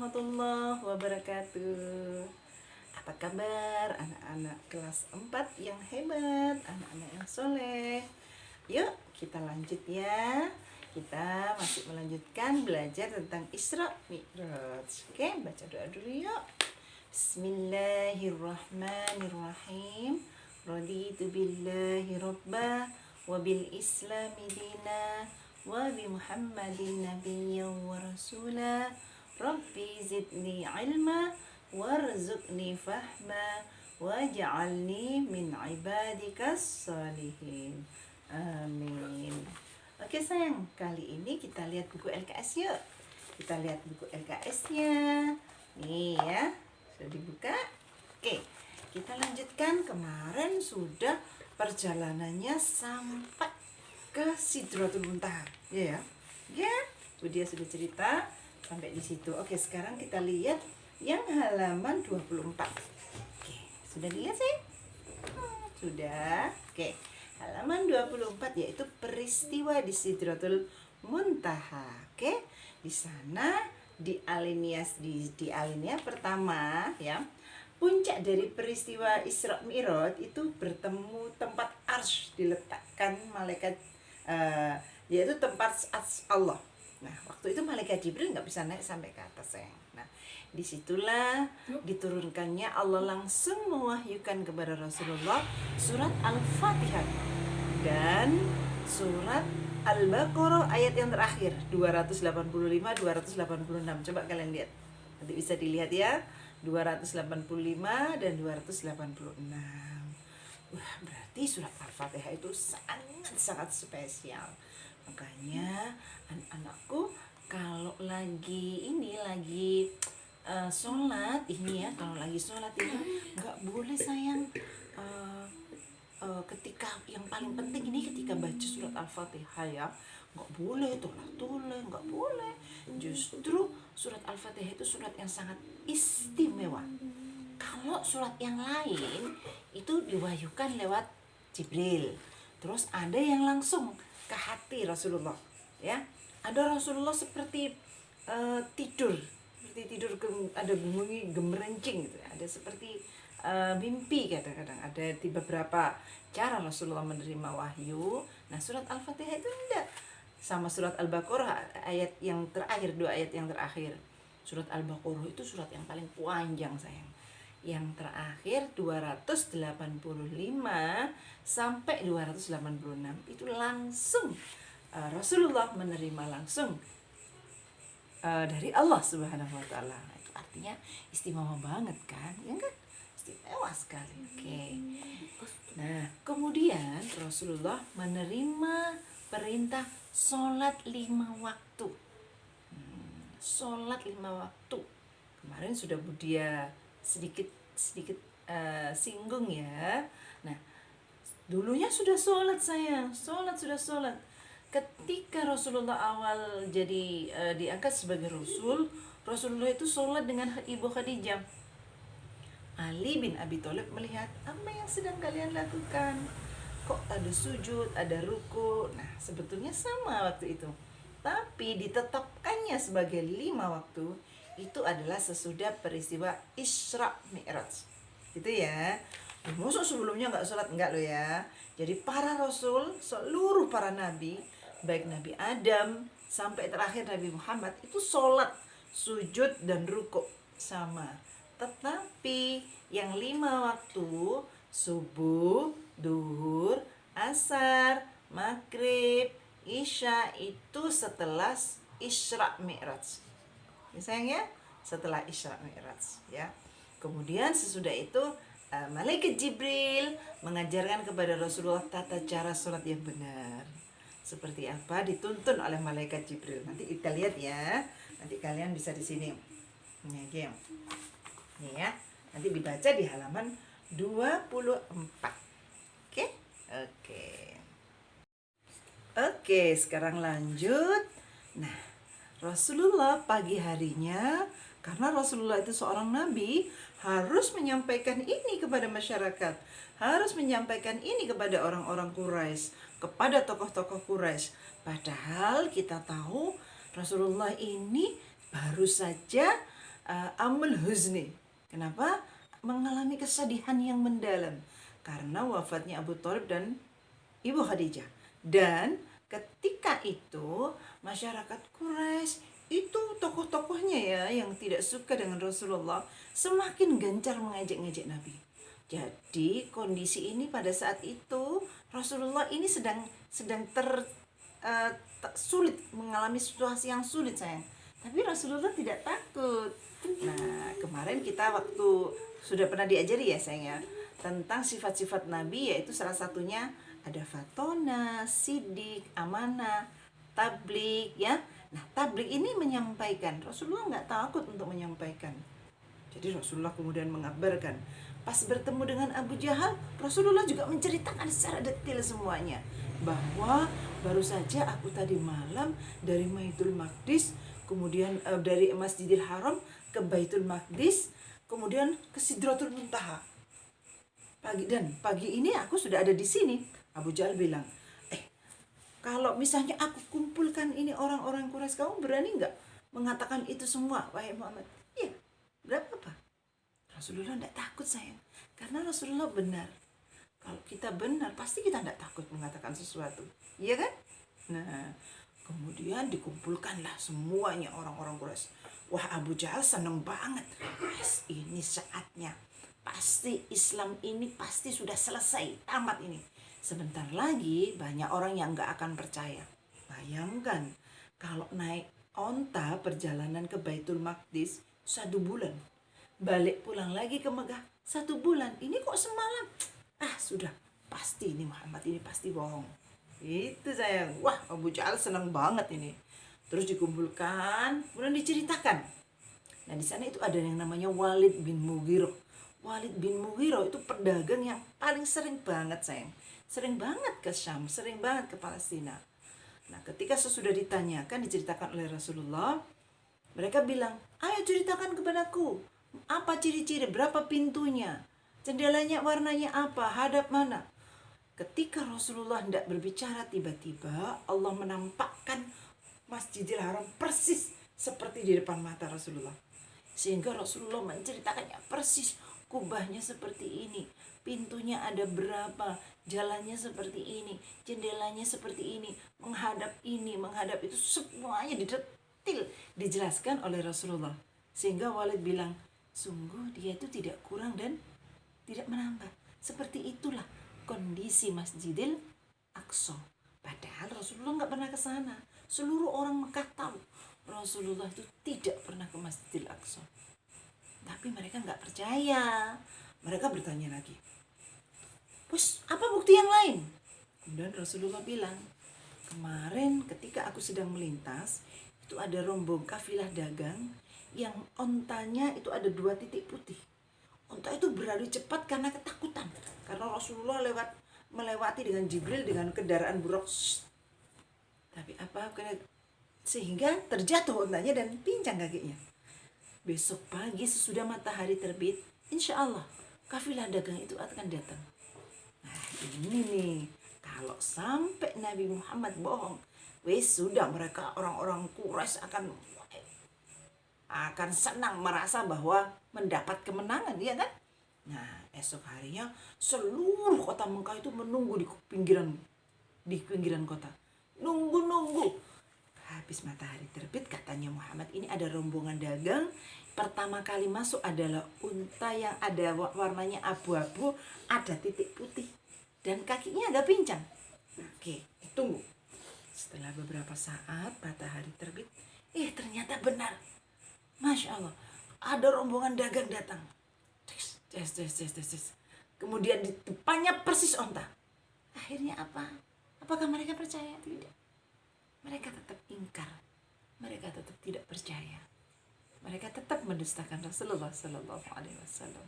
warahmatullahi wabarakatuh. Apa kabar anak-anak kelas 4 yang hebat, anak-anak yang soleh? Yuk kita lanjut ya. Kita masih melanjutkan belajar tentang Isra Mi'raj. Oke, baca doa dulu yuk. Bismillahirrahmanirrahim. Raditu billahi rabba wa bil islami dina wa bi muhammadin nabiyyan wa rasula. Rabbi zidni ilma warzuqni fahma waj'alni min ibadikas salihin. Amin. Oke sayang, kali ini kita lihat buku LKS yuk. Kita lihat buku LKS-nya. Nih ya, sudah dibuka. Oke, kita lanjutkan. Kemarin sudah perjalanannya sampai ke Sidratul Muntaha. Ya, ya. Tuh dia sudah cerita sampai di situ. Oke, sekarang kita lihat yang halaman 24. Oke, sudah lihat sih? Sudah. Oke. Halaman 24 yaitu peristiwa di Sidratul Muntaha. Oke. Di sana di alinea pertama ya. Puncak dari peristiwa Isra Mi'raj itu bertemu tempat arsy, diletakkan malaikat yaitu tempat Allah. Nah, waktu itu malaikat Jibril nggak bisa naik sampai ke atas sayang. Nah, disitulah diturunkannya Allah langsung mewahyukan kepada Rasulullah surat Al-Fatihah dan surat Al-Baqarah ayat yang terakhir 285-286. Coba kalian lihat, nanti bisa dilihat ya, 285 dan 286. Wah, berarti surat Al-Fatihah itu sangat spesial. Makanya anak-anakku kalau lagi sholat ini ya, kalau lagi sholat ini nggak boleh sayang ketika yang paling penting ini ketika baca surat Al-Fatihah ya, nggak boleh toleh, nggak boleh. Justru surat Al-Fatihah itu surat yang sangat istimewa. Kalau surat yang lain itu diwahyukan lewat Jibril, terus ada yang langsung ke hati Rasulullah ya. Ada Rasulullah seperti tidur ada bunyi gemerencing gitu. Ada seperti mimpi kadang-kadang. Ada di beberapa cara Rasulullah menerima wahyu. Nah, surat Al-Fatihah itu enggak. Sama surat Al-Baqarah ayat yang terakhir, 2 ayat yang terakhir. Surat Al-Baqarah itu surat yang paling panjang sayang. Yang terakhir 285 sampai 286 itu langsung Rasulullah menerima langsung dari Allah Subhanahu wa taala. Itu artinya istimewa banget kan? Ya kan? Istimewa sekali. Oke. Nah, kemudian Rasulullah menerima perintah sholat 5 waktu. Sholat 5 waktu. Kemarin sudah Budia sedikit singgung ya. Nah, dulunya sudah sholat sayang, sudah sholat. Ketika Rasulullah awal jadi diangkat sebagai Rasul, Rasulullah itu sholat dengan Ibu Khadijah. Ali bin Abi Thalib melihat apa yang sedang kalian lakukan. Kok ada sujud, ada ruku. Nah, sebetulnya sama waktu itu. Tapi ditetapkannya sebagai 5 waktu itu adalah sesudah peristiwa Isra Mi'raj. Itu ya. Maksud sebelumnya nggak sholat, enggak loh ya. Jadi para Rasul, seluruh para Nabi, baik Nabi Adam sampai terakhir Nabi Muhammad itu sholat, sujud dan rukuk sama. Tetapi yang 5 waktu, subuh, duhur, asar, maghrib, isya itu setelah Isra Mi'raj. Ya sayang ya, setelah Isra Mi'raj ya. Kemudian sesudah itu malaikat Jibril mengajarkan kepada Rasulullah tata cara sholat yang benar. Seperti apa dituntun oleh malaikat Jibril. Nanti kita lihat ya. Nanti kalian bisa di sini. Nih ya. Nanti dibaca di halaman 24. Oke? Oke, sekarang lanjut. Nah, Rasulullah pagi harinya, karena Rasulullah itu seorang nabi, harus menyampaikan ini kepada masyarakat, harus menyampaikan ini kepada orang-orang Quraisy, kepada tokoh-tokoh Quraisy. Padahal kita tahu Rasulullah ini baru saja amul huzni. Kenapa? Mengalami kesedihan yang mendalam karena wafatnya Abu Thalib dan Ibu Khadijah. Dan ketika itu masyarakat Quraisy itu tokoh-tokohnya ya yang tidak suka dengan Rasulullah semakin gencar mengejek-ngejek Nabi. Jadi kondisi ini pada saat itu Rasulullah ini sedang sulit, mengalami situasi yang sulit sayang. Tapi Rasulullah tidak takut. Nah, kemarin kita waktu sudah pernah diajari ya sayang ya tentang sifat-sifat Nabi, yaitu salah satunya ada fatona, sidik, amanah, tablik ya. Nah, tablik ini menyampaikan. Rasulullah nggak takut untuk menyampaikan. Jadi Rasulullah kemudian mengabarkan. Pas bertemu dengan Abu Jahal, Rasulullah juga menceritakan secara detail semuanya. Bahwa baru saja aku tadi malam dari Baitul Maqdis, kemudian dari Masjidil Haram ke Baitul Maqdis, kemudian ke Sidratul Muntaha. Pagi ini aku sudah ada di sini. Abu Jahal bilang, kalau misalnya aku kumpulkan ini orang-orang Quraisy, kamu berani nggak mengatakan itu semua, wahai Muhammad? Iya, berapa apa? Rasulullah tidak takut sayang, karena Rasulullah benar. Kalau kita benar, pasti kita tidak takut mengatakan sesuatu, iya kan? Nah, kemudian dikumpulkanlah semuanya orang-orang Quraisy. Wah, Abu Jahal seneng banget. Yes, ini saatnya. Pasti Islam ini pasti sudah selesai, tamat ini. Sebentar lagi banyak orang yang nggak akan percaya. Bayangkan kalau naik onta perjalanan ke Baitul Maqdis 1 bulan, balik pulang lagi ke Mekah 1 bulan. Ini kok semalam? Sudah pasti ini Muhammad ini pasti bohong. Itu sayang. Wah, Abu Jahal senang banget ini. Terus dikumpulkan, kemudian diceritakan. Nah, di sana itu ada yang namanya Walid bin Mughirah. Walid bin Mughirah itu pedagang yang paling sering banget sayang. Sering banget ke Syam, sering banget ke Palestina. Nah, ketika sesudah ditanyakan, diceritakan oleh Rasulullah, mereka bilang, ayo ceritakan kepadaku, apa ciri-ciri, berapa pintunya, jendelanya warnanya apa, hadap mana. Ketika Rasulullah tidak berbicara, tiba-tiba Allah menampakkan Masjidil Haram persis seperti di depan mata Rasulullah. Sehingga Rasulullah menceritakannya persis, kubahnya seperti ini, pintunya ada berapa, jalannya seperti ini, jendelanya seperti ini, menghadap itu, semuanya detail dijelaskan oleh Rasulullah. Sehingga Walid bilang, sungguh dia itu tidak kurang dan tidak menambah. Seperti itulah kondisi Masjidil Aqsa. Padahal Rasulullah nggak pernah ke sana. Seluruh orang Mekah tahu Rasulullah itu tidak pernah ke Masjidil Aqsa. Tapi mereka nggak percaya. Mereka bertanya lagi, "Bos, apa bukti yang lain?" Kemudian Rasulullah bilang, kemarin ketika aku sedang melintas, itu ada rombong kafilah dagang yang ontanya itu ada 2 titik putih. Onta itu berlari cepat karena ketakutan. Karena Rasulullah melewati dengan Jibril dengan kendaraan buruk. Tapi sehingga terjatuh ontanya dan pincang kakinya. Besok pagi sesudah matahari terbit, insya Allah kafilah dagang itu akan datang. Nah, ini nih, kalau sampai Nabi Muhammad bohong, sudah mereka orang-orang Quraisy akan senang merasa bahwa mendapat kemenangan, ya kan? Nah, esok harinya seluruh kota Mekah itu menunggu di pinggiran kota. Nunggu. Habis matahari terbit, katanya Muhammad ini ada rombongan dagang. Pertama kali masuk adalah unta yang ada warnanya abu-abu, ada titik putih, dan kakinya agak pincang. Oke, tunggu. Setelah beberapa saat matahari terbit, ternyata benar. Masya Allah, ada rombongan dagang datang. Tes. Kemudian di depannya persis onta. Akhirnya apa? Apakah mereka percaya? Tidak. Mereka tetap ingkar. Mereka tetap tidak percaya. Mereka tetap mendustakan Rasulullah Sallallahu Alaihi Wasallam.